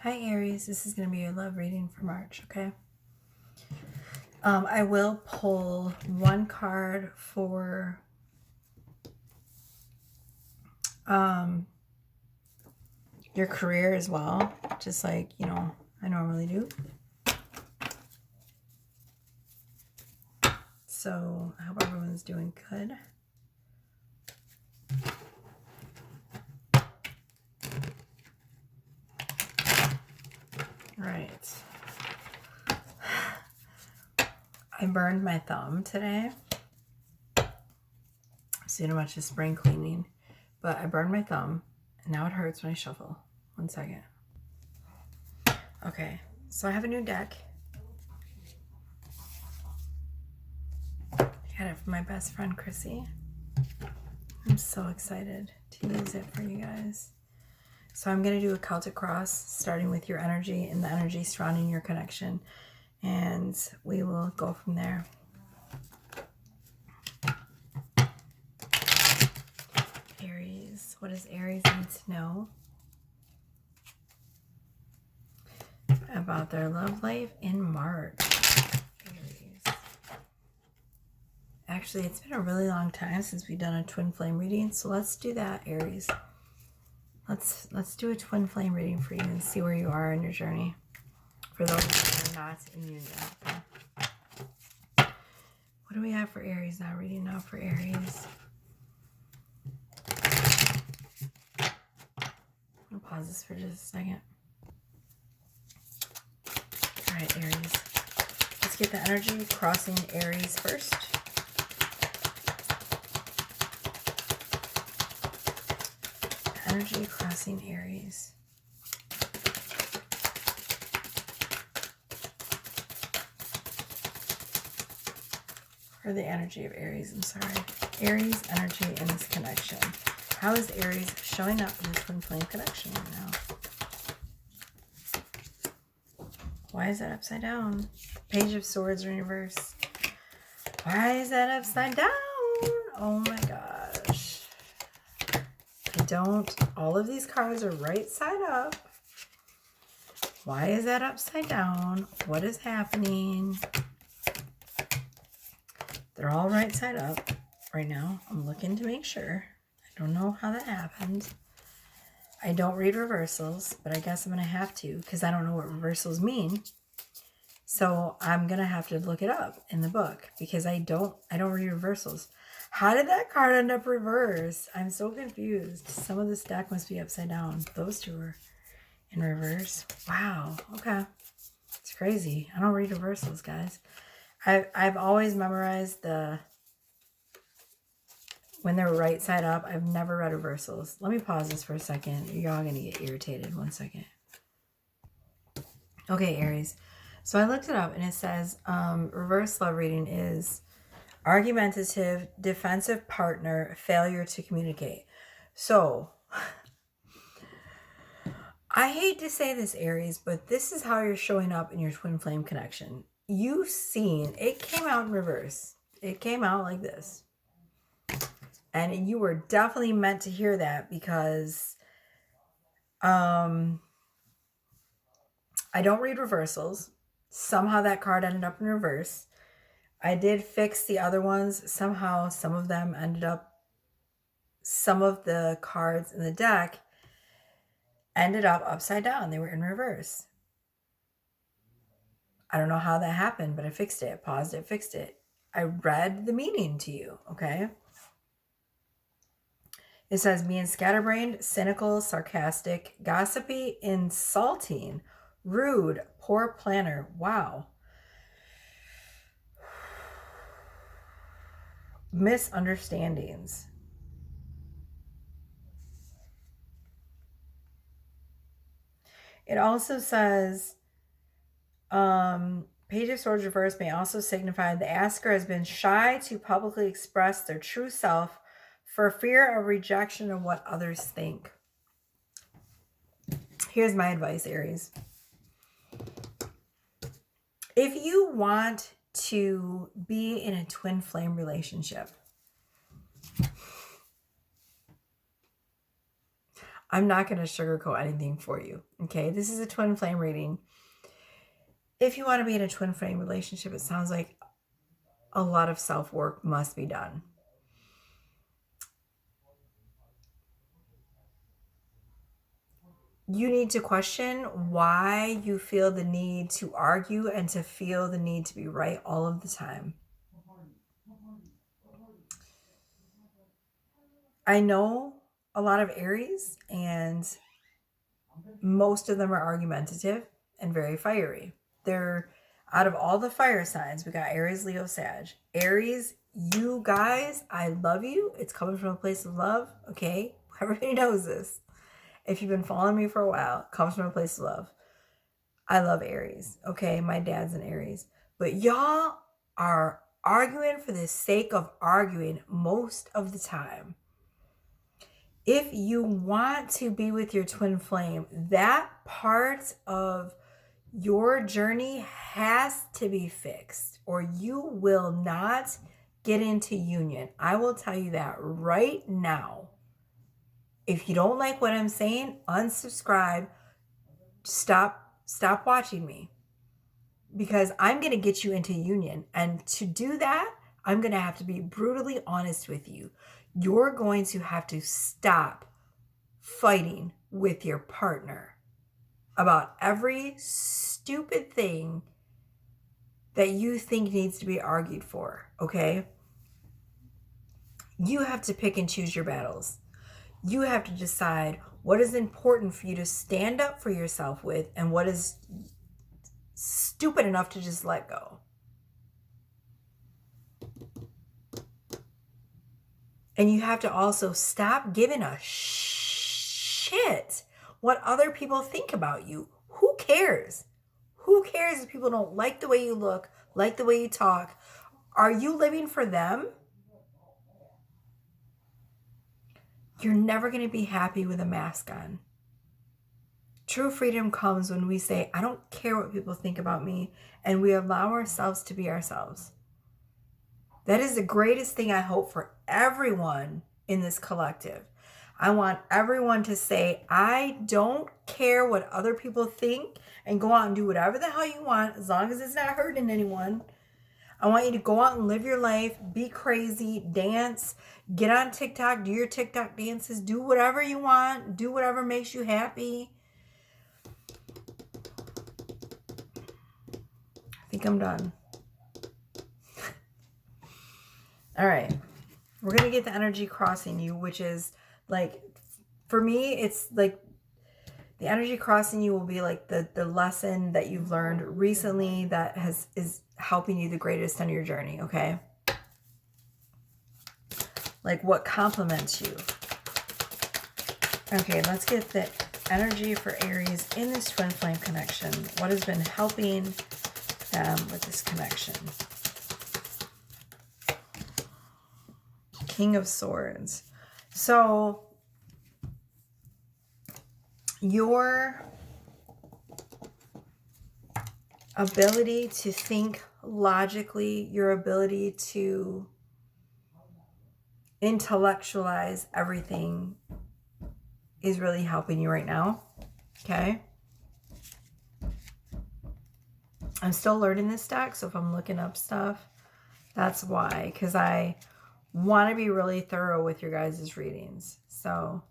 Hi Aries, this is going to be your love reading for March, okay? I will pull one card for your career as well, just like, I normally do. So I hope everyone's doing good. Right. I burned my thumb today. So you know much as spring cleaning. But I burned my thumb and now it hurts when I shuffle. 1 second. Okay, so I have a new deck. I got it from my best friend Chrissy. I'm so excited to use it for you guys. So I'm going to do a Celtic cross, starting with your energy and the energy surrounding your connection. And we will go from there. Aries. What does Aries need to know about their love life in March? Aries. Actually, it's been a really long time since we've done a twin flame reading. So let's do that, Aries. Let's do a twin flame reading for you and see where you are in your journey. For those that are not in union. What do we have for Aries now? Reading now for Aries. I'll pause this for just a second. All right, Aries. Let's get the energy crossing Aries first. Energy crossing Aries. Or the energy of Aries, I'm sorry. Aries energy in this connection. How is Aries showing up in this twin flame connection right now? Why is that upside down? Page of Swords in reverse. Why is that upside down? Oh my gosh. All of these cards are right side up. Why is that upside down? What is happening? They're all right side up right now. I'm looking to make sure. I don't know how that happened. I don't read reversals, but I guess I'm going to have to because I don't know what reversals mean. So I'm going to have to look it up in the book because I don't read reversals. How did that card end up reversed? I'm so confused. Some of this deck must be upside down. Those two are in reverse. Wow. Okay. It's crazy. I don't read reversals, guys. I've always memorized when they're right side up. I've never read reversals. Let me pause this for a second. You're all going to get irritated. 1 second. Okay, Aries. So I looked it up and it says reverse love reading is argumentative, defensive partner, failure to communicate. So I hate to say this, Aries, but this is how you're showing up in your twin flame connection. You've seen, it came out in reverse. It came out like this. And you were definitely meant to hear that because I don't read reversals. Somehow that card ended up in reverse. I did fix the other ones. Somehow some of them ended up, some of the cards in the deck ended up upside down. They were in reverse. I don't know how that happened, but I fixed it. Paused it, fixed it. I read the meaning to you, okay? It says, being scatterbrained, cynical, sarcastic, gossipy, insulting, rude, poor planner. Wow. Misunderstandings. It also says, Page of Swords reverse may also signify the asker has been shy to publicly express their true self for fear of rejection of what others think. Here's my advice, Aries. If you want to be in a twin flame relationship, I'm not going to sugarcoat anything for you. Okay. This is a twin flame reading. If you want to be in a twin flame relationship, it sounds like a lot of self-work must be done. You need to question why you feel the need to argue and to feel the need to be right all of the time. I know a lot of Aries, and most of them are argumentative and very fiery. They're out of all the fire signs, we got Aries, Leo, Sag. Aries, you guys, I love you. It's coming from a place of love, okay? Everybody knows this. If you've been following me for a while, it comes from a place of love. I love Aries, okay? My dad's an Aries. But y'all are arguing for the sake of arguing most of the time. If you want to be with your twin flame, that part of your journey has to be fixed, or you will not get into union. I will tell you that right now. If you don't like what I'm saying, unsubscribe. Stop watching me, because I'm going to get you into union. And to do that, I'm going to have to be brutally honest with you. You're going to have to stop fighting with your partner about every stupid thing that you think needs to be argued for, okay? You have to pick and choose your battles. You have to decide what is important for you to stand up for yourself with and what is stupid enough to just let go. And you have to also stop giving a shit what other people think about you. Who cares? Who cares if people don't like the way you look, like the way you talk? Are you living for them? You're never going to be happy with a mask on. True freedom comes when we say, I don't care what people think about me, and we allow ourselves to be ourselves. That is the greatest thing I hope for everyone in this collective. I want everyone to say, I don't care what other people think, and go out and do whatever the hell you want, as long as it's not hurting anyone. I want you to go out and live your life, be crazy, dance, get on TikTok, do your TikTok dances, do whatever you want, do whatever makes you happy. I think I'm done. All right. We're going to get the energy crossing you, which is like, for me, it's like the energy crossing you will be like the lesson that you've learned recently that is helping you the greatest on your journey, okay? Like what complements you. Okay, let's get the energy for Aries in this twin flame connection. What has been helping them with this connection? King of Swords. So your ability to think logically, your ability to intellectualize everything is really helping you right now. Okay. I'm still learning this deck, so if I'm looking up stuff, that's why, because I want to be really thorough with your guys' readings. So,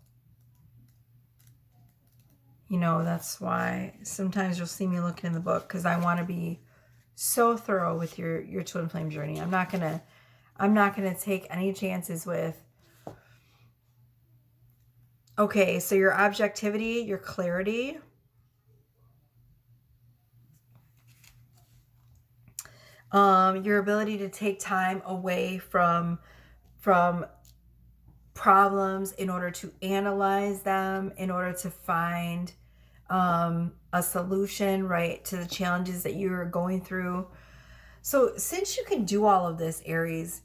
you know, that's why sometimes you'll see me looking in the book, because I want to be so thorough with your twin flame journey. I'm not gonna take any chances with, okay, so your objectivity, your clarity, your ability to take time away from problems in order to analyze them, in order to find a solution, right, to the challenges that you're going through. So since you can do all of this, Aries,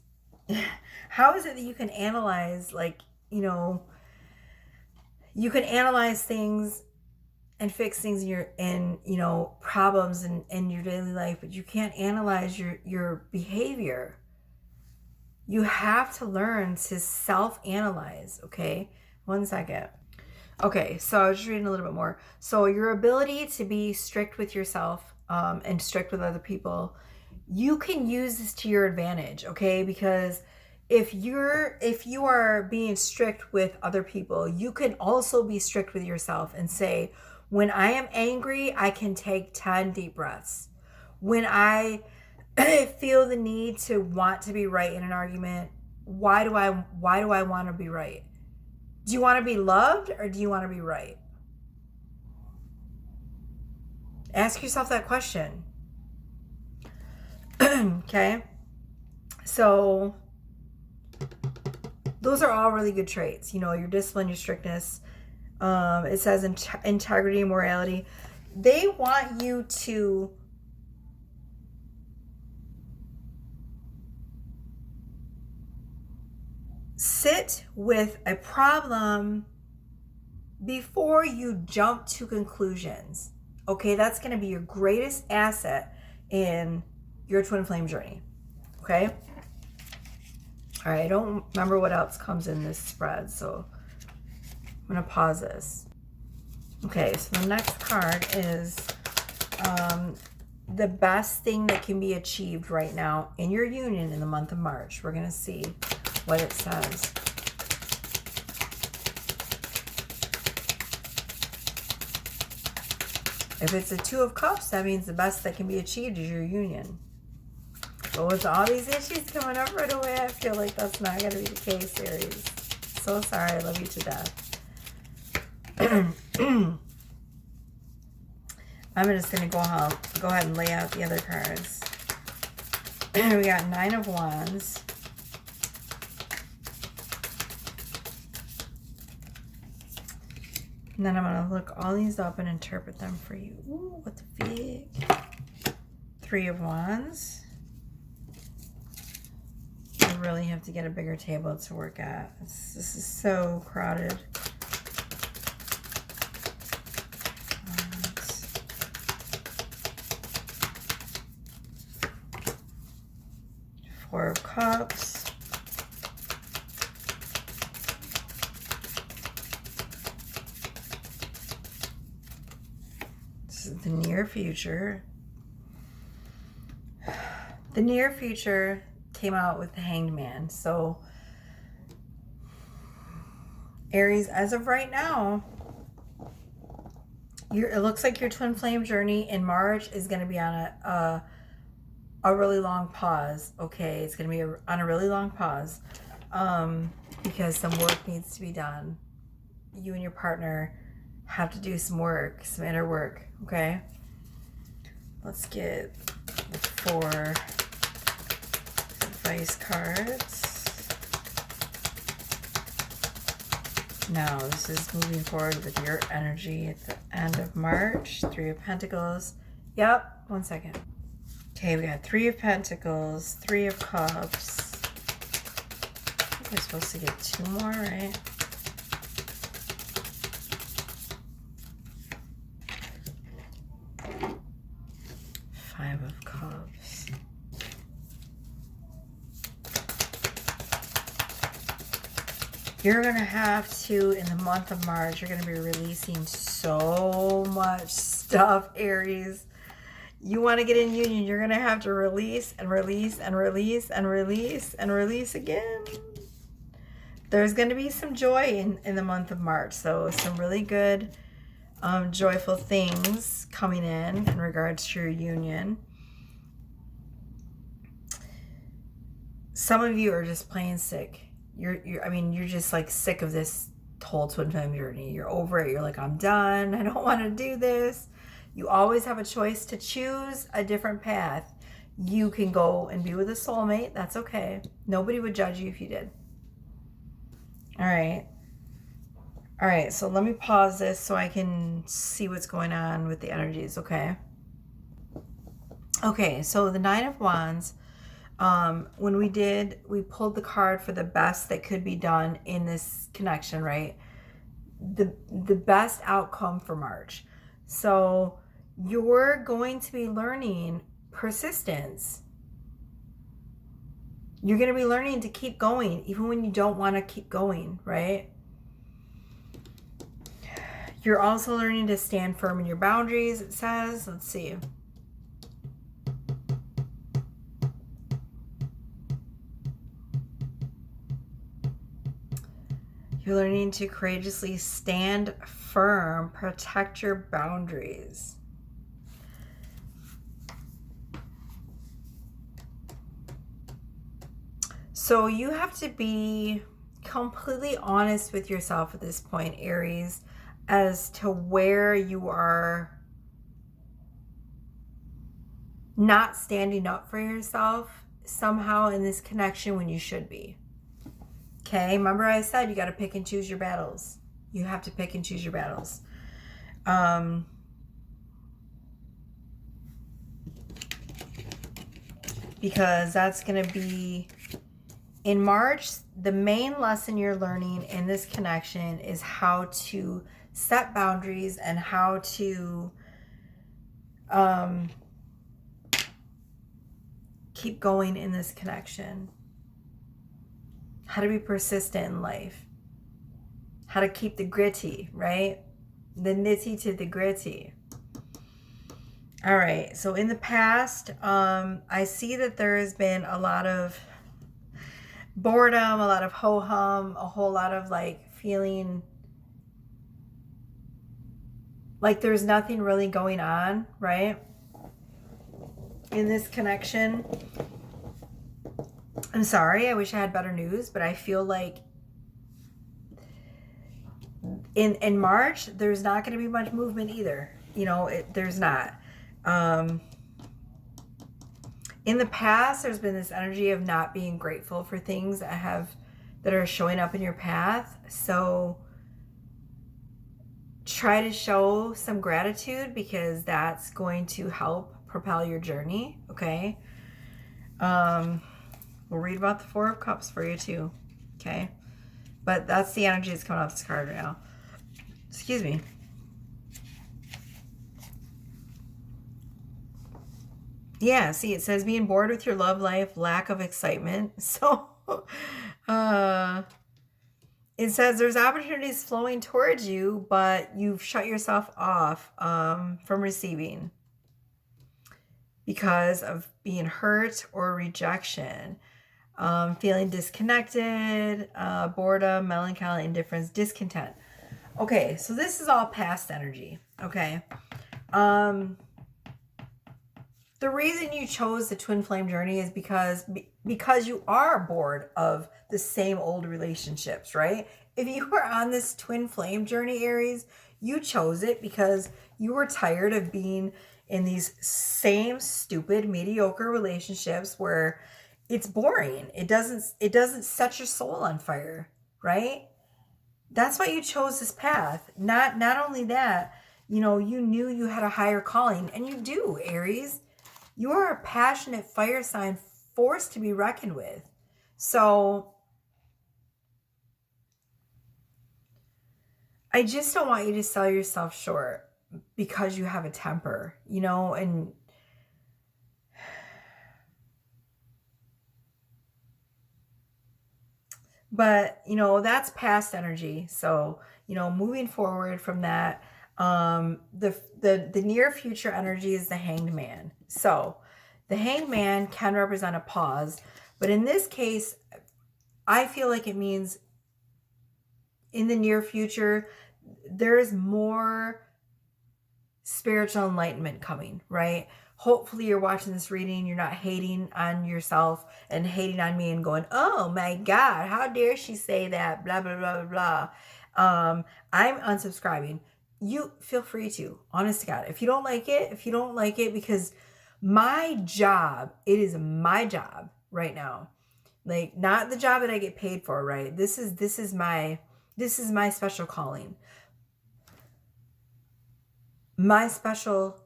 how is it that you can analyze, like, you know, you can analyze things and fix things in you know, problems in your daily life, but you can't analyze your behavior? You have to learn to self-analyze, okay? One second. Okay, so I was just reading a little bit more. So your ability to be strict with yourself and strict with other people, you can use this to your advantage, okay? Because if you are being strict with other people, you can also be strict with yourself and say, when I am angry, I can take 10 deep breaths. When I feel the need to want to be right in an argument, why do I want to be right? Do you want to be loved or do you want to be right? Ask yourself that question. Okay? So those are all really good traits. You know, your discipline, your strictness. It says integrity and morality. They want you to sit with a problem before you jump to conclusions. Okay, that's going to be your greatest asset in your twin flame journey. Okay? All right, I don't remember what else comes in this spread, so I'm going to pause this. Okay, so the next card is the best thing that can be achieved right now in your union in the month of March. We're going to see what it says. If it's a 2 of Cups, that means the best that can be achieved is your union. But with all these issues coming up right away, I feel like that's not going to be the case, Aries. So sorry. I love you to death. I'm just going to go ahead and lay out the other cards. We got 9 of Wands. And then I'm going to look all these up and interpret them for you. Ooh, what the fig? 3 of Wands. I really have to get a bigger table to work at. This is so crowded. 4 of Cups. This is the near future. The near future came out with the Hanged Man. So Aries, as of right now, it looks like your twin flame journey in March is going to be on a really long pause. Okay, it's going to be on a really long pause because some work needs to be done. You and your partner have to do some work, some inner work. Okay, let's get the 4 advice cards. Now, this is moving forward with your energy at the end of March. 3 of Pentacles. Yep, 1 second. Okay, we got 3 of Pentacles, 3 of Cups. I think we're supposed to get 2 more, right? Five of Cups. You're going to have to, in the month of March, you're going to be releasing so much stuff, Aries. You want to get in union, you're going to have to release and release and release and release and release again. There's going to be some joy in the month of March. So some really good, joyful things coming in regards to your union. Some of you are just plain sick. You're just like sick of this whole twin flame journey. You're over it. You're like, I'm done. I don't want to do this. You always have a choice to choose a different path. You can go and be with a soulmate. That's okay. Nobody would judge you if you did. All right. All right. So let me pause this so I can see what's going on with the energies. Okay. Okay. So the 9 of Wands. When we pulled the card for the best that could be done in this connection, right? The best outcome for March. So you're going to be learning persistence. You're going to be learning to keep going, even when you don't want to keep going, right? You're also learning to stand firm in your boundaries, it says. Let's see. You're learning to courageously stand firm, protect your boundaries. So you have to be completely honest with yourself at this point, Aries, as to where you are not standing up for yourself somehow in this connection when you should be. Okay, remember I said you got to pick and choose your battles. You have to pick and choose your battles. Because that's going to be in March. The main lesson you're learning in this connection is how to set boundaries and how to keep going in this connection. How to be persistent in life. How to keep the gritty, right? The nitty to the gritty. All right. So in the past, I see that there has been a lot of boredom, a lot of ho-hum, a whole lot of like feeling like there's nothing really going on, right? In this connection. I'm sorry, I wish I had better news, but I feel like in March, there's not going to be much movement either. You know, there's not. In the past, there's been this energy of not being grateful for things that are showing up in your path. So try to show some gratitude because that's going to help propel your journey. Okay. We'll read about the Four of Cups for you too. Okay. But that's the energy that's coming off this card right now. Excuse me. Yeah, see, it says being bored with your love life, lack of excitement. So, it says there's opportunities flowing towards you, but you've shut yourself off from receiving because of being hurt or rejection. Feeling disconnected, boredom, melancholy, indifference, discontent. Okay, so this is all past energy. Okay. The reason you chose the twin flame journey is because you are bored of the same old relationships, right? If you were on this twin flame journey, Aries, you chose it because you were tired of being in these same stupid, mediocre relationships where it's boring. It doesn't set your soul on fire, right? That's why you chose this path. Not only that, you know, you knew you had a higher calling, and you do, Aries. You are a passionate fire sign, force to be reckoned with. So I just don't want you to sell yourself short because you have a temper, you know, and but, you know, that's past energy. So, you know, moving forward from that, the near future energy is the Hanged Man. So the Hanged Man can represent a pause, but in this case, I feel like it means in the near future, there's more spiritual enlightenment coming, right? Hopefully you're watching this reading, you're not hating on yourself and hating on me and going, oh my God, how dare she say that, blah, blah, blah, blah, blah. I'm unsubscribing. You feel free to, honest to God. If you don't like it, because it is my job right now. Like, not the job that I get paid for, right? This is my special calling. My special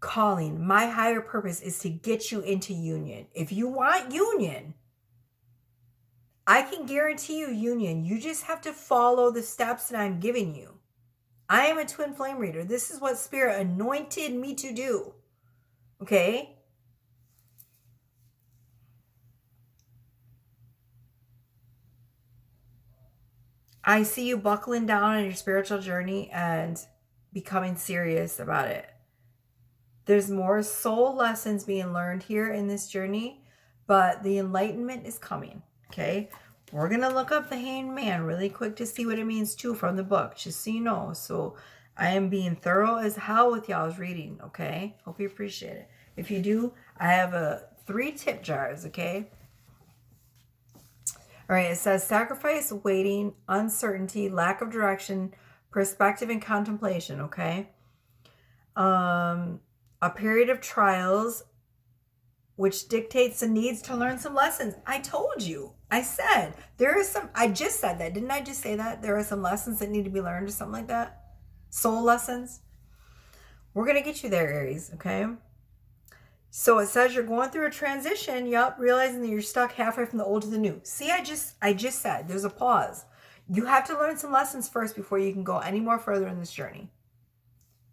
calling, my higher purpose is to get you into union. If you want union, I can guarantee you union. You just have to follow the steps that I'm giving you. I am a twin flame reader. This is what Spirit anointed me to do. Okay? I see you buckling down on your spiritual journey and becoming serious about it. There's more soul lessons being learned here in this journey, but the enlightenment is coming, okay? We're going to look up the Hanged Man really quick to see what it means too from the book, just so you know. So I am being thorough as hell with y'all's reading, okay? Hope you appreciate it. If you do, I have 3 tip jars, okay? All right, it says sacrifice, waiting, uncertainty, lack of direction, perspective, and contemplation, okay? A period of trials, which dictates the needs to learn some lessons. I told you. I said there is some. I just said that. Didn't I just say that? There are some lessons that need to be learned or something like that. Soul lessons. We're going to get you there, Aries, okay? So it says you're going through a transition. Yup, realizing that you're stuck halfway from the old to the new. See, I just said there's a pause. You have to learn some lessons first before you can go any more further in this journey.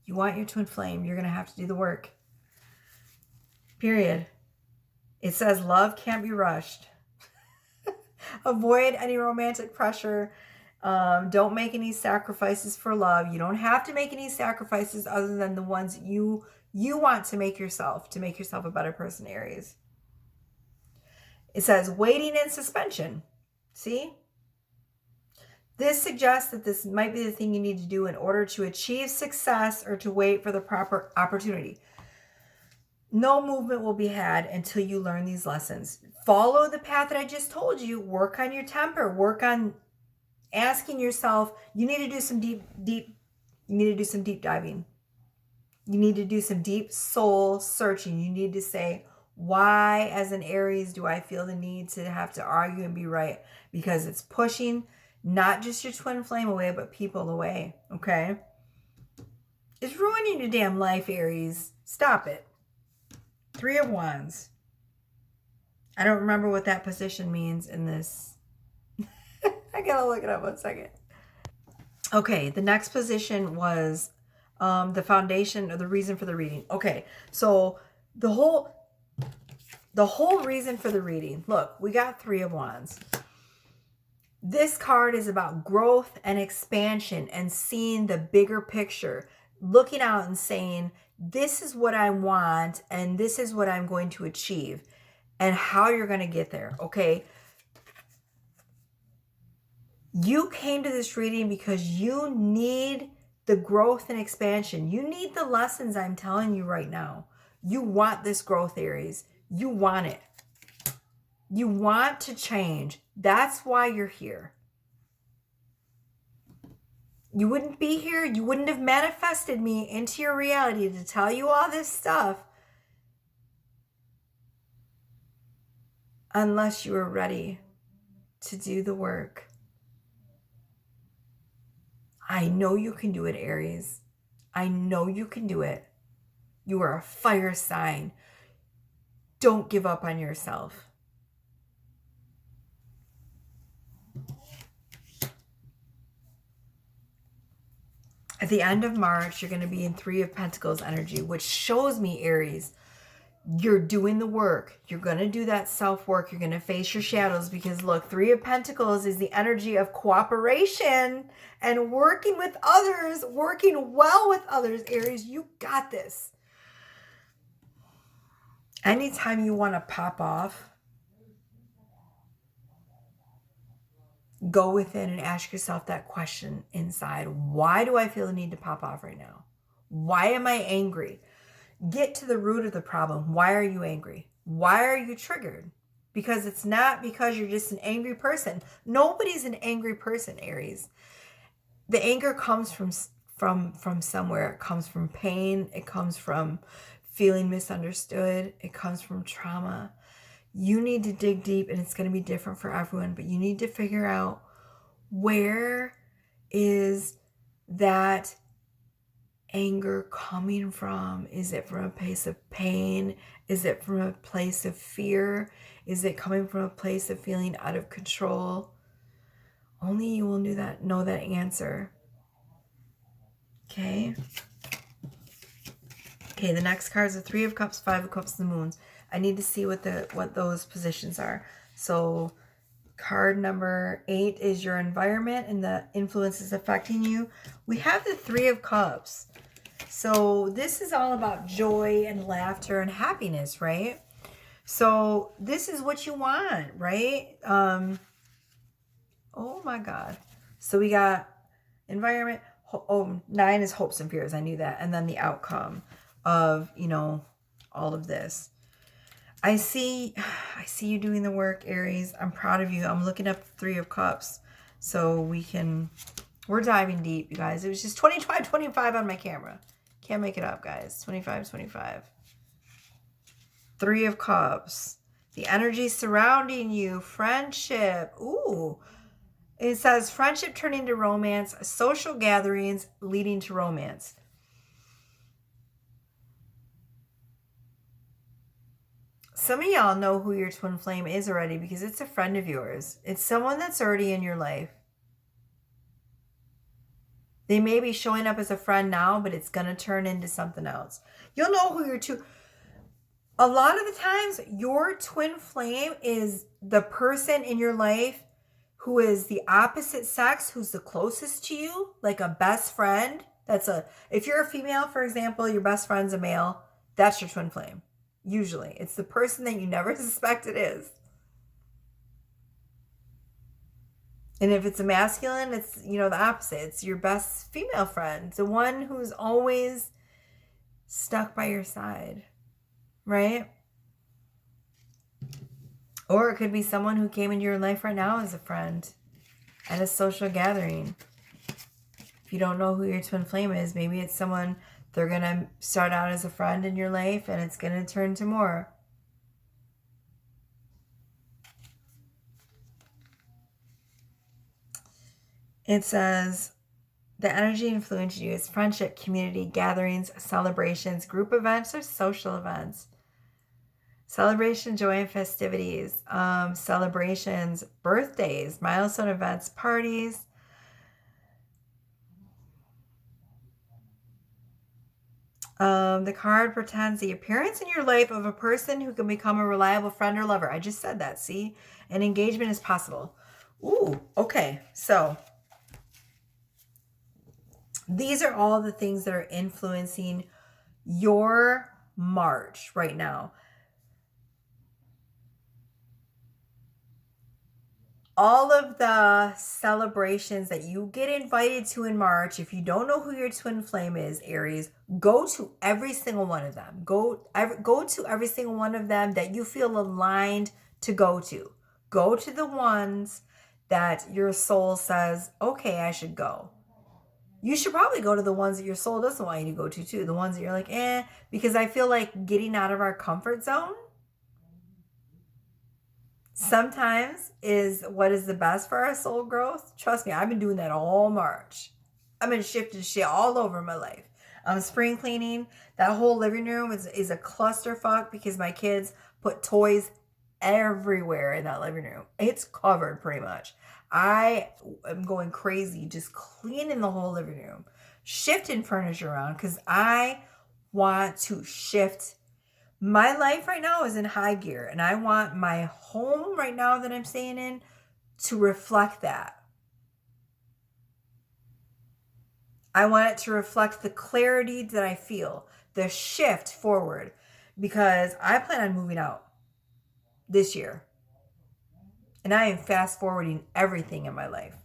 You want your twin flame, you're going to have to do the work. Period. It says love can't be rushed. Avoid any romantic pressure. Don't make any sacrifices for love. You don't have to make any sacrifices other than the ones you want to make yourself a better person, Aries. It says waiting in suspension. See? This suggests that this might be the thing you need to do in order to achieve success or to wait for the proper opportunity. No movement will be had until you learn these lessons. Follow the path that I just told you. Work on your temper. Work on asking yourself. You need to do some deep diving. You need to do some deep soul searching. You need to say, why as an Aries do I feel the need to have to argue and be right? Because it's pushing not just your twin flame away, but people away, okay? It's ruining your damn life, Aries. Stop it. 3 of Wands. I don't remember what that position means in this. I gotta look it up 1 second. Okay, the next position was the foundation or the reason for the reading. Okay, so the whole reason for the reading. Look, we got 3 of Wands. This card is about growth and expansion and seeing the bigger picture, looking out and saying, this is what I want and this is what I'm going to achieve and how you're going to get there, okay? You came to this reading because you need the growth and expansion. You need the lessons I'm telling you right now. You want this growth, Aries. You want it. You want to change. That's why you're here. You wouldn't be here. You wouldn't have manifested me into your reality to tell you all this stuff unless you were ready to do the work. I know you can do it, Aries. I know you can do it. You are a fire sign. Don't give up on yourself. At the end of March, you're going to be in 3 of Pentacles energy, which shows me, Aries, you're doing the work. You're going to do that self-work. You're going to face your shadows because, look, 3 of Pentacles is the energy of cooperation and working with others, working well with others. Aries, you got this. Anytime you want to pop off, go within and ask yourself that question inside. Why do I feel the need to pop off right now? Why am I angry? Get to the root of the problem. Why are you angry? Why are you triggered? Because it's not because you're just an angry person. Nobody's an angry person, Aries. The anger comes from somewhere. It comes from pain. It comes from feeling misunderstood. It comes from trauma. You need to dig deep, and it's going to be different for everyone, but you need to figure out, where is that anger coming from? Is it from a place of pain? Is it from a place of fear? Is it coming from a place of feeling out of control? Only you will know that answer. Okay? Okay, the next card is the 3 of Cups, 5 of Cups, the Moons. I need to see what those positions are. So Card number 8 is your environment and the influences affecting you. We have the 3 of Cups. So this is all about joy and laughter and happiness, right? So this is what you want, right? Oh my God. So we got environment. Oh, 9 is hopes and fears. I knew that. And then the outcome of, you know, all of this. I see you doing the work, Aries. I'm proud of you. I'm looking up the 3 of Cups. So we're diving deep, you guys. It was just 25 on my camera. Can't make it up, guys. 25. 3 of Cups. The energy surrounding you. Friendship. Ooh. It says friendship turning to romance. Social gatherings leading to romance. Some of y'all know who your twin flame is already because it's a friend of yours. It's someone that's already in your life. They may be showing up as a friend now, but it's going to turn into something else. You'll know who your a lot of the times, your twin flame is the person in your life who is the opposite sex, who's the closest to you, like a best friend. If you're a female, for example, your best friend's a male, that's your twin flame. Usually. It's the person that you never suspect it is. And if it's a masculine, it's, the opposite. It's your best female friend. The one who's always stuck by your side. Right? Or it could be someone who came into your life right now as a friend at a social gathering. If you don't know who your twin flame is, maybe it's someone they're going to start out as a friend in your life and it's going to turn to more. It says, the energy influencing you is friendship, community, gatherings, celebrations, group events, or social events. Celebration, joy, and festivities. Celebrations, birthdays, milestone events, parties. The card pretends the appearance in your life of a person who can become a reliable friend or lover. I just said that, see? An engagement is possible. Ooh, okay. So these are all the things that are influencing your March right now. All of the celebrations that you get invited to in March, if you don't know who your twin flame is, Aries, go to every single one of them. Go to every single one of them that you feel aligned to go to. Go to the ones that your soul says, okay, I should go. You should probably go to the ones that your soul doesn't want you to go to too. The ones that you're like, because I feel like getting out of our comfort zone sometimes is what is the best for our soul growth. Trust me, I've been doing that all March. I've been shifting shit all over my life. I'm spring cleaning. That whole living room is a clusterfuck because my kids put toys everywhere in that living room. It's covered pretty much. I am going crazy just cleaning the whole living room, shifting furniture around because I want to shift. My life right now is in high gear and I want my home right now that I'm staying in to reflect that. I want it to reflect the clarity that I feel, the shift forward, because I plan on moving out this year. And I am fast forwarding everything in my life.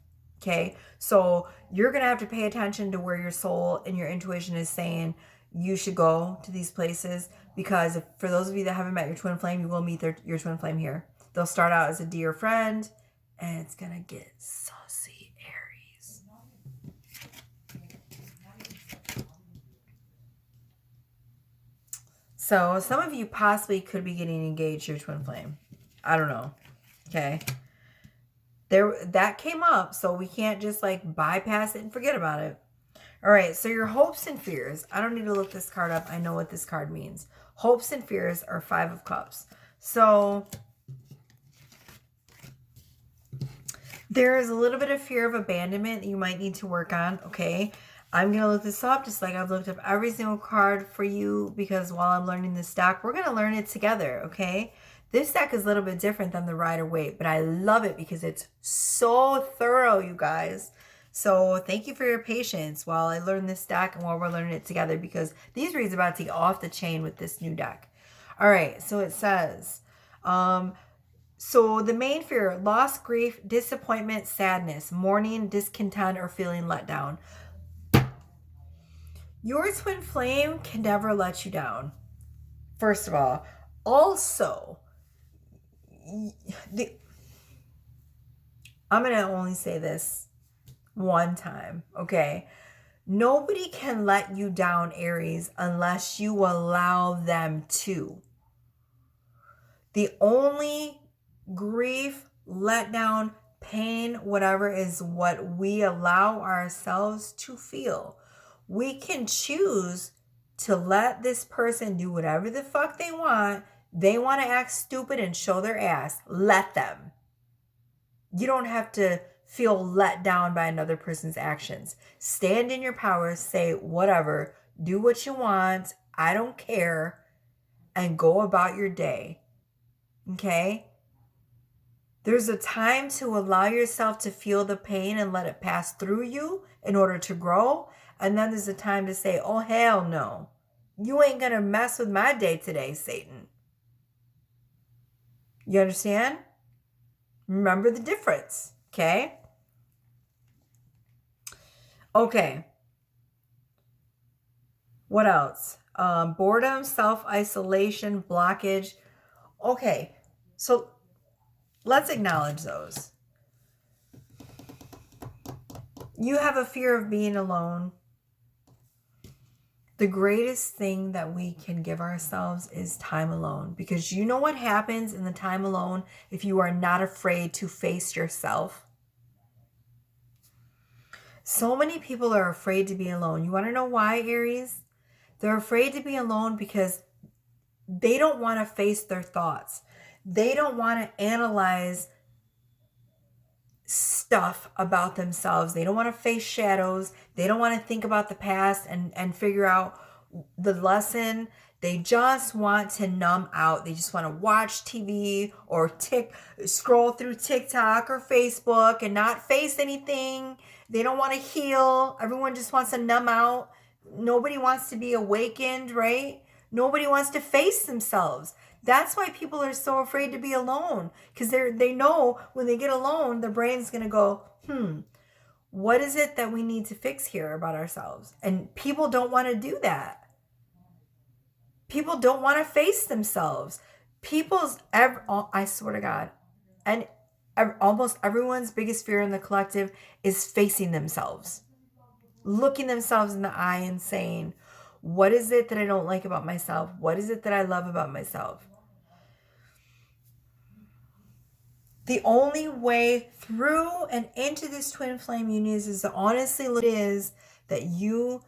Okay. So you're going to have to pay attention to where your soul and your intuition is saying you should go to these places, because for those of you that haven't met your twin flame, you will meet your twin flame here. They'll start out as a dear friend and it's going to get saucy, Aries. So some of you possibly could be getting engaged to your twin flame. I don't know. Okay. That came up, so we can't just like bypass it and forget about it. All right, so your hopes and fears. I don't need to look this card up. I know what this card means. Hopes and fears are 5 of Cups. So there is a little bit of fear of abandonment that you might need to work on, okay? I'm going to look this up just like I've looked up every single card for you, because while I'm learning this deck, we're going to learn it together, okay? This deck is a little bit different than the Rider-Waite, but I love it because it's so thorough, you guys. So thank you for your patience while I learn this deck and while we're learning it together, because these reads are about to get off the chain with this new deck. All right, so it says, so the main fear: loss, grief, disappointment, sadness, mourning, discontent, or feeling let down. Your twin flame can never let you down, first of all. Also, I'm going to only say this one time, okay? Nobody can let you down, Aries, unless you allow them to. The only grief, letdown, pain, whatever, is what we allow ourselves to feel. We can choose to let this person do whatever the fuck they want. They want to act stupid and show their ass. Let them. You don't have to feel let down by another person's actions. Stand in your power, say whatever, do what you want, I don't care, and go about your day. Okay? There's a time to allow yourself to feel the pain and let it pass through you in order to grow. And then there's a time to say, oh, hell no. You ain't going to mess with my day today, Satan. You understand? Remember the difference, okay? Okay. What else? Boredom, self-isolation, blockage. Okay, so let's acknowledge those. You have a fear of being alone. The greatest thing that we can give ourselves is time alone, because you know what happens in the time alone if you are not afraid to face yourself. So many people are afraid to be alone. You want to know why, Aries? They're afraid to be alone because they don't want to face their thoughts. They don't want to analyze stuff about themselves. They don't want to face shadows. They don't want to think about the past and figure out the lesson. They just want to numb out. They just want to watch TV or scroll through TikTok or Facebook and not face anything. They don't want to heal. Everyone just wants to numb out. Nobody wants to be awakened, right? Nobody wants to face themselves. That's why people are so afraid to be alone, because they know when they get alone, the brain's going to go, what is it that we need to fix here about ourselves? And people don't want to do that. People don't want to face themselves. I swear to God, and almost everyone's biggest fear in the collective is facing themselves, looking themselves in the eye and saying, what is it that I don't like about myself? What is it that I love about myself? The only way through and into this twin flame union is to honestly look is that you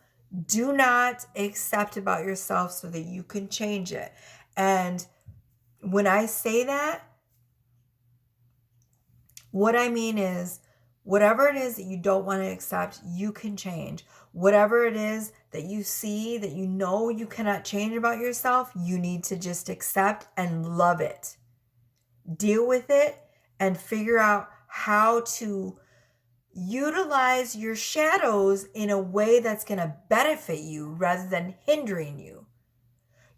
do not accept about yourself so that you can change it. And when I say that, what I mean is, whatever it is that you don't want to accept, you can change. Whatever it is that you see that you know you cannot change about yourself, you need to just accept and love it. Deal with it and figure out how to utilize your shadows in a way that's going to benefit you rather than hindering you.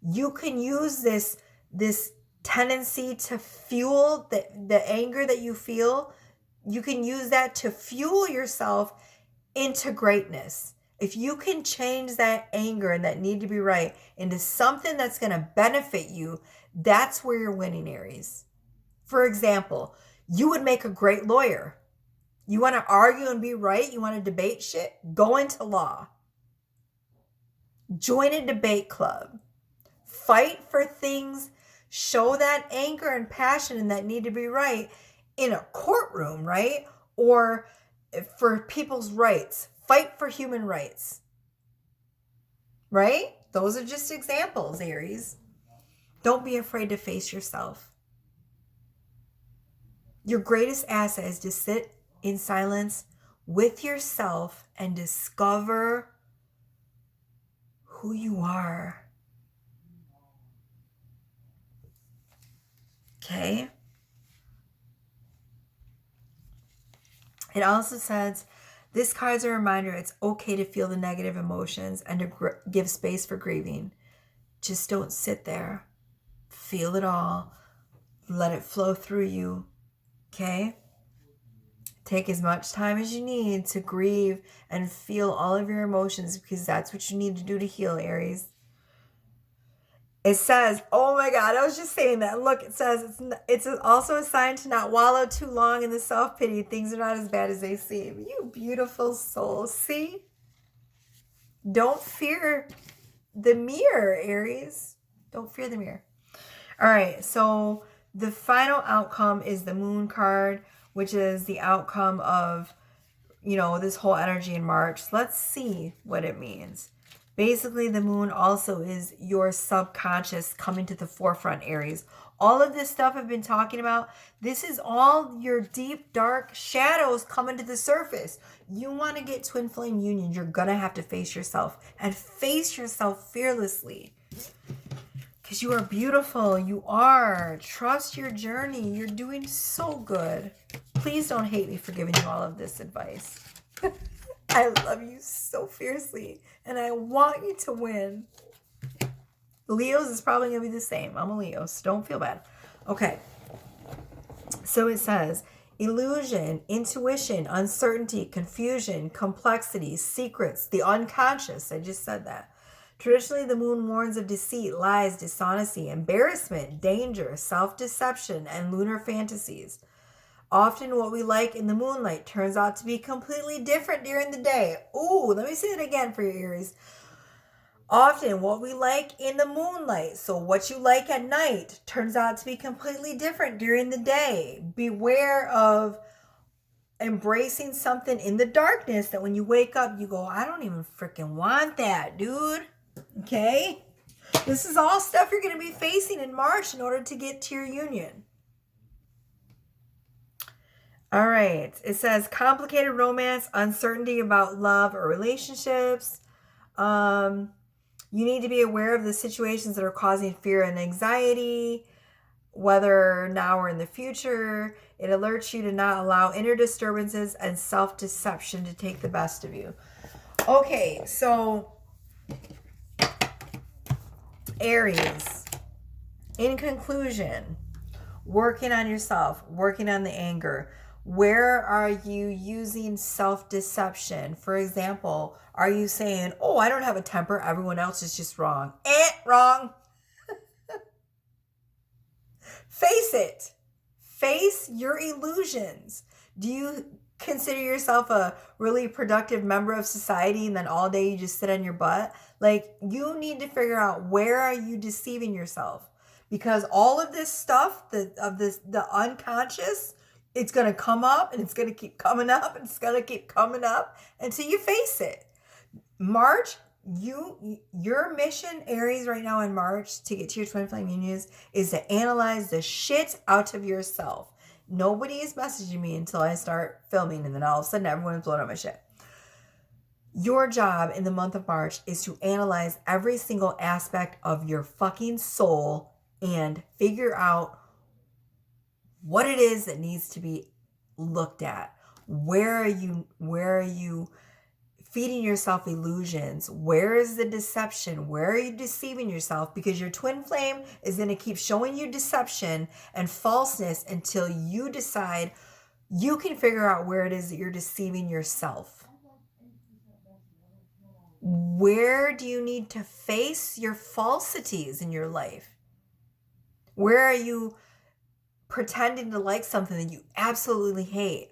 You can use this tendency to fuel the anger that you feel. You can use that to fuel yourself into greatness. If you can change that anger and that need to be right into something that's going to benefit you, that's where you're winning, Aries. For example, you would make a great lawyer. You want to argue and be right? You want to debate shit? Go into law. Join a debate club. Fight for things. Show that anger and passion and that need to be right in a courtroom, right? Or for people's rights. Fight for human rights. Right? Those are just examples, Aries. Don't be afraid to face yourself. Your greatest asset is to sit in silence with yourself and discover who you are. Okay? It also says, this card is a reminder it's okay to feel the negative emotions and to give space for grieving. Just don't sit there. Feel it all. Let it flow through you. Okay? Take as much time as you need to grieve and feel all of your emotions, because that's what you need to do to heal, Aries. It says, oh my God, I was just saying that. Look, it says it's also a sign to not wallow too long in the self-pity. Things are not as bad as they seem. You beautiful soul. See? Don't fear the mirror, Aries. Don't fear the mirror. All right, so the final outcome is the Moon card, which is the outcome of, you know, this whole energy in March. Let's see what it means. Basically, the Moon also is your subconscious coming to the forefront, Aries. All of this stuff I've been talking about, this is all your deep, dark shadows coming to the surface. You want to get twin flame union, you're going to have to face yourself, and face yourself fearlessly. Because you are beautiful. You are. Trust your journey. You're doing so good. Please don't hate me for giving you all of this advice. I love you so fiercely, and I want you to win. Leo's is probably going to be the same. I'm a Leo, so don't feel bad. Okay. So it says, illusion, intuition, uncertainty, confusion, complexity, secrets, the unconscious. I just said that. Traditionally, the Moon warns of deceit, lies, dishonesty, embarrassment, danger, self-deception, and lunar fantasies. Often what we like in the moonlight turns out to be completely different during the day. Ooh, let me say it again for your Aries. Often what we like in the moonlight, so what you like at night, turns out to be completely different during the day. Beware of embracing something in the darkness that when you wake up, you go, I don't even freaking want that, dude. Okay? This is all stuff you're going to be facing in March in order to get to your union. All right. It says complicated romance, uncertainty about love or relationships. You need to be aware of the situations that are causing fear and anxiety, whether now or in the future. It alerts you to not allow inner disturbances and self-deception to take the best of you. Okay, so Aries, in conclusion, working on yourself, working on the anger. Where are you using self-deception? For example, are you saying, oh, I don't have a temper, everyone else is just wrong? Wrong. Face it. Face your illusions. Do you consider yourself a really productive member of society and then all day you just sit on your butt? Like, you need to figure out, where are you deceiving yourself? Because all of this stuff, the unconscious, it's going to come up and it's going to keep coming up and it's going to keep coming up until you face it. March, your mission, Aries, right now in March to get to your twin flame unions is to analyze the shit out of yourself. Nobody is messaging me until I start filming, and then all of a sudden everyone's blowing up my shit. Your job in the month of March is to analyze every single aspect of your fucking soul and figure out what it is that needs to be looked at. Where are you feeding yourself illusions? Where is the deception? Where are you deceiving yourself? Because your twin flame is going to keep showing you deception and falseness until you decide you can figure out where it is that you're deceiving yourself. Where do you need to face your falsities in your life? Where are you pretending to like something that you absolutely hate?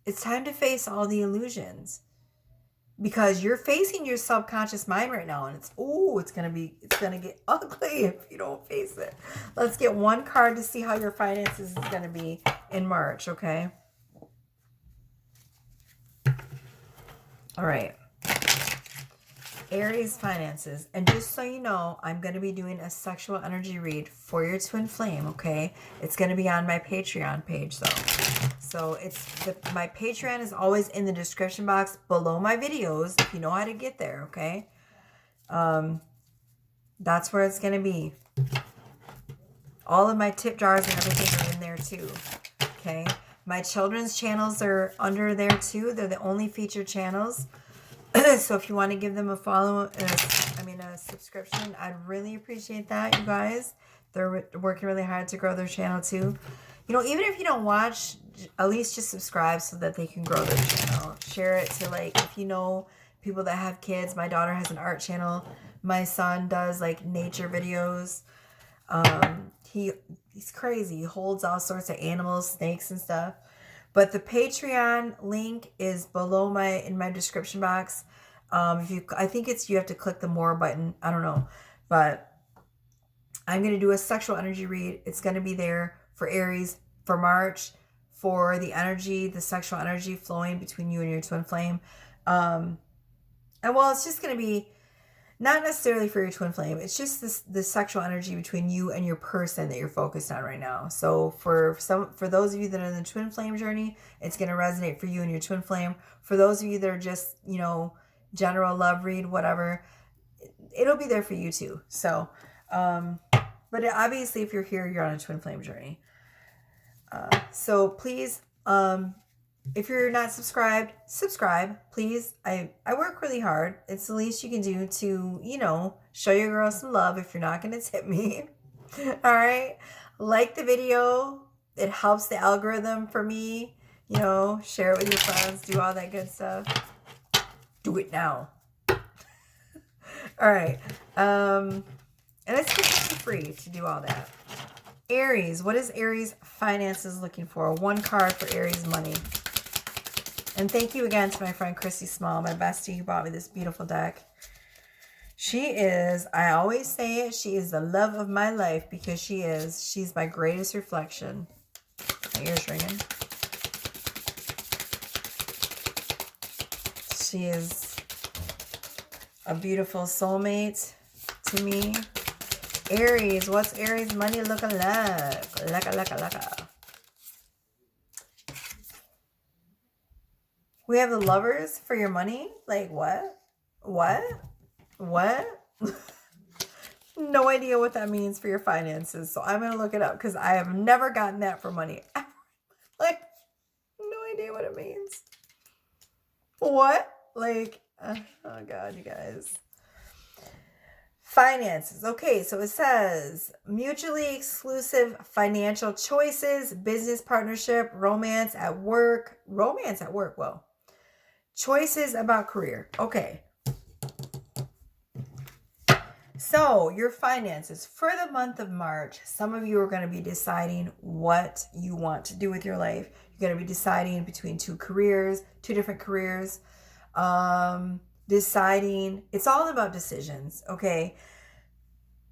It's time to face all the illusions, because you're facing your subconscious mind right now, and it's gonna get ugly if you don't face it. Let's get one card to see how your finances is gonna be in March, okay? All right. Aries finances. And just so you know, I'm going to be doing a sexual energy read for your twin flame, okay? It's going to be on my Patreon page, though. So my Patreon is always in the description box below my videos, if you know how to get there, okay? That's where it's going to be. All of my tip jars and everything are in there too. Okay. My children's channels are under there too. They're the only featured channels. So if you want to give them a follow, a subscription, I'd really appreciate that, you guys. They're working really hard to grow their channel too. You know, even if you don't watch, at least just subscribe so that they can grow their channel. Share it to, like, if you know people that have kids. My daughter has an art channel. My son does like nature videos. He's crazy. He holds all sorts of animals, snakes and stuff. But the Patreon link is below in my description box. I think you have to click the more button. I don't know. But I'm going to do a sexual energy read. It's going to be there for Aries for March, for the sexual energy flowing between you and your twin flame. And well, it's just going to be not necessarily for your twin flame. It's just the sexual energy between you and your person that you're focused on right now. So for those of you that are in the twin flame journey, it's going to resonate for you and your twin flame. For those of you that are just, you know, general love read, whatever, it'll be there for you too. So, but obviously if you're here, you're on a twin flame journey. So please, if you're not subscribed, subscribe, please. I work really hard. It's the least you can do to, you know, show your girl some love if you're not going to tip me. All right. Like the video. It helps the algorithm for me. You know, share it with your friends. Do all that good stuff. Do it now. All right. And it's completely free to do all that. Aries. What is Aries finances looking for? One card for Aries money. And thank you again to my friend Chrissy Small, my bestie, who bought me this beautiful deck. She is, I always say it, she is the love of my life because she's my greatest reflection. My ears ringing. She is a beautiful soulmate to me. Aries, what's Aries money looking like? Laka. We have the Lovers for your money? Like what? What? No idea what that means for your finances. So I'm going to look it up because I have never gotten that for money. Like, no idea what it means. What? Like, oh God, you guys. Finances. Okay, so it says mutually exclusive financial choices, business partnership, romance at work. Romance at work, well. Choices about career. Okay. So your finances for the month of March, some of you are going to be deciding what you want to do with your life. You're going to be deciding between two different careers. Deciding, it's all about decisions. Okay.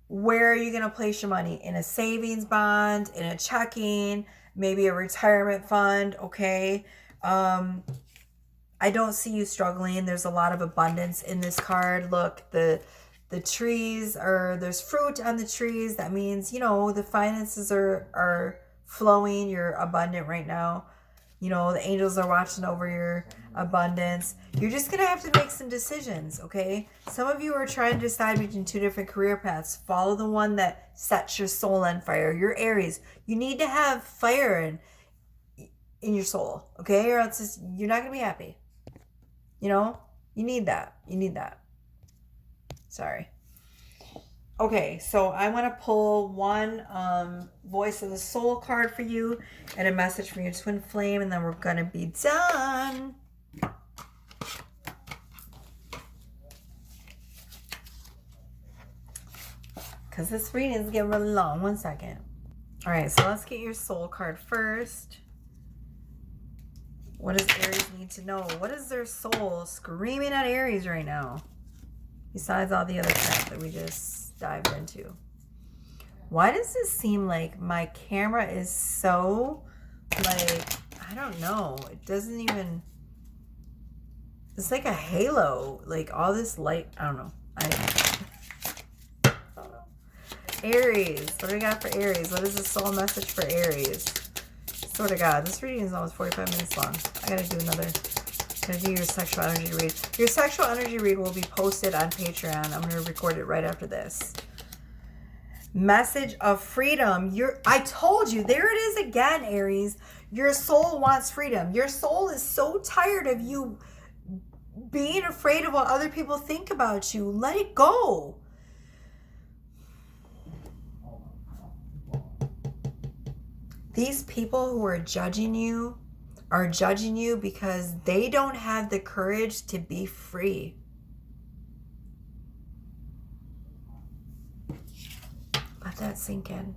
Where are you going to place your money? In a savings bond, in a checking, maybe a retirement fund. Okay. I don't see you struggling. There's a lot of abundance in this card. Look, the trees there's fruit on the trees. That means, you know, the finances are flowing. You're abundant right now. You know, the angels are watching over your abundance. You're just going to have to make some decisions, okay? Some of you are trying to decide between two different career paths. Follow the one that sets your soul on fire. You're Aries. You need to have fire in your soul, okay? Or else you're not going to be happy. You know? You need that. Sorry. Okay, so I want to pull one Voice of the Soul card for you and a message from your twin flame, and then we're going to be done. Because this reading is getting really long. 1 second. All right, so let's get your soul card first. What does Aries need to know? What is their soul screaming at Aries right now? Besides all the other crap that we just dived into. Why does this seem like my camera is so, like, I don't know. It doesn't even, it's like a halo. Like all this light, I don't know. I don't know. Aries, what do we got for Aries? What is the soul message for Aries? Swear to God, this reading is almost 45 minutes long. I gotta do your sexual energy read. Your sexual energy read will be posted on Patreon. I'm gonna record it right after this. Message of freedom. I told you, there it is again, Aries. Your soul wants freedom. Your soul is so tired of you being afraid of what other people think about you. Let it go. These people who are judging you because they don't have the courage to be free. Let that sink in.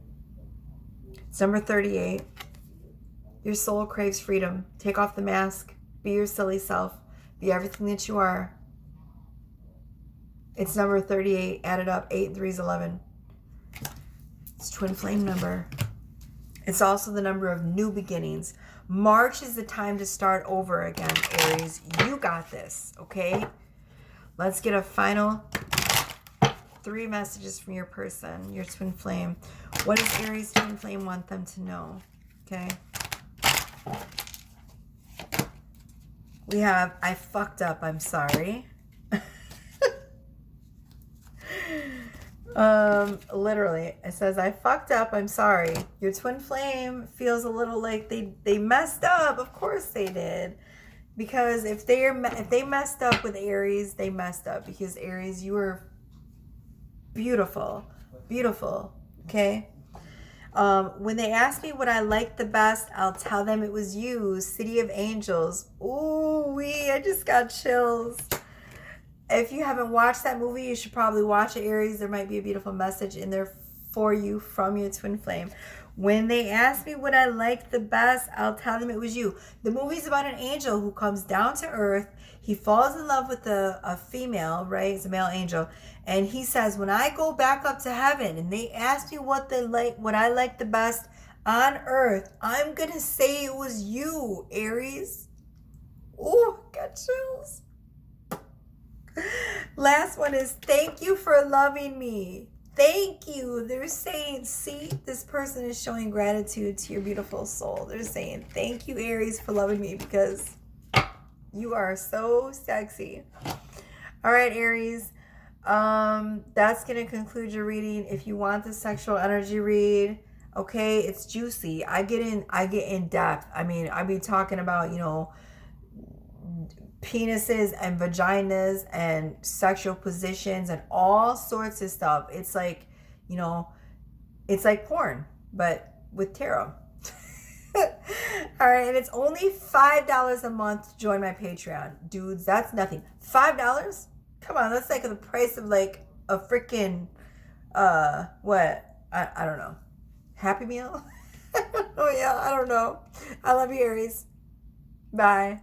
It's number 38. Your soul craves freedom. Take off the mask. Be your silly self. Be everything that you are. It's number 38. Add it up. 8 and 3 is 11. It's twin flame number. It's also the number of new beginnings. March is the time to start over again, Aries. You got this, okay? Let's get a final 3 messages from your person, your twin flame. What does Aries twin flame want them to know? Okay. We have, I fucked up, I'm sorry. Literally, it says, I fucked up, I'm sorry. Your twin flame feels a little like they messed up. Of course they did. Because if they messed up with Aries, they messed up. Because Aries, you are beautiful. Beautiful. Okay? When they ask me what I liked the best, I'll tell them it was you, City of Angels. Ooh, I just got chills. If you haven't watched that movie, you should probably watch it, Aries. There might be a beautiful message in there for you from your twin flame. When they ask me what I liked the best, I'll tell them it was you. The movie's about an angel who comes down to earth. He falls in love with a female, right? It's a male angel. And he says, when I go back up to heaven and they ask me what I like the best on earth, I'm going to say it was you, Aries. Ooh, got chills. Last one is, thank you for loving me. Thank you. They're saying, see, this person is showing gratitude to your beautiful soul. They're saying, thank you, Aries, for loving me because you are so sexy. All right, Aries. That's going to conclude your reading. If you want the sexual energy read, okay, it's juicy. I get in depth. I mean, I be talking about, penises and vaginas and sexual positions and all sorts of stuff. It's like, it's like porn, but with tarot. All right, and it's only $5 a month to join my Patreon. Dudes, that's nothing. $5? Come on, that's like the price of like a freaking, what? I don't know. Happy Meal? Oh yeah, I don't know. I love you, Aries. Bye.